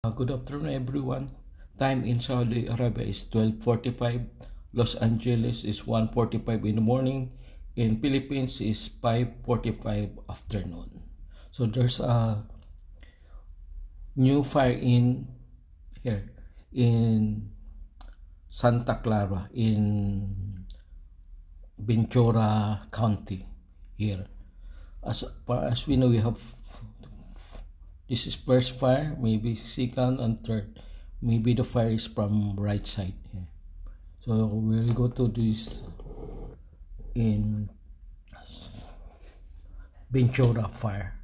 Good afternoon, everyone. Time in Saudi Arabia is 12:45. Los Angeles is 1:45 in the morning. In Philippines is 5:45 afternoon. So there's a new fire in here in Santa Clara in Ventura County here. As far as we know, we have this is first fire, maybe second and third. Maybe the fire is from right side here. So we'll go to this in Ventura fire.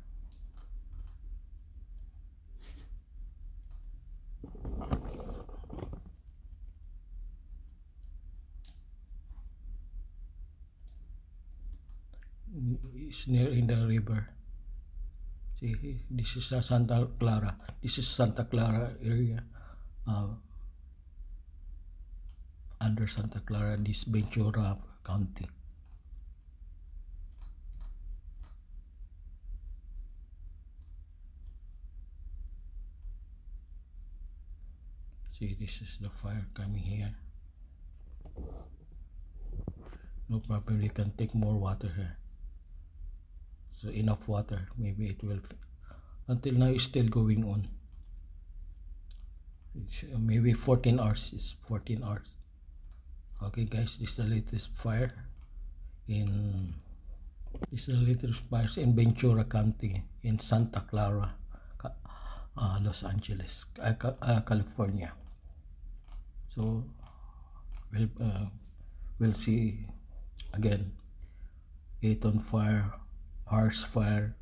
It's near in the river. See, this is Santa Clara. This is Santa Clara area. Under Santa Clara, this Ventura County. See, this is the fire coming here. No problem, we can take more water here. So enough water, maybe it will. Until now, it's still going on. It's maybe 14 hours. It's 14 hours. Okay, guys, this is the latest fire in. This is the latest fires in Ventura County in Santa Clara, Los Angeles, California. So we'll see again. Eton fire, Harsh fire,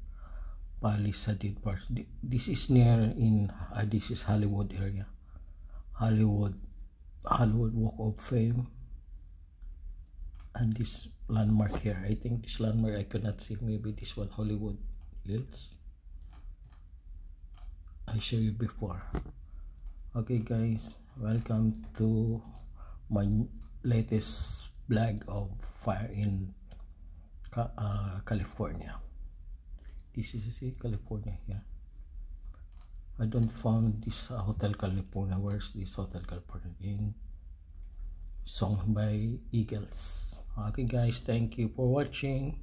Palisade fire. This is near in this is Hollywood area. Hollywood Walk of Fame. And this landmark here, I think this landmark I could not see. Maybe this one, Hollywood Hills. I show you before. Okay, guys, welcome to my latest vlog of fire in California. This is California here. I don't found this Hotel California. Where's this Hotel California? In song by Eagles. Okay, guys, thank you for watching.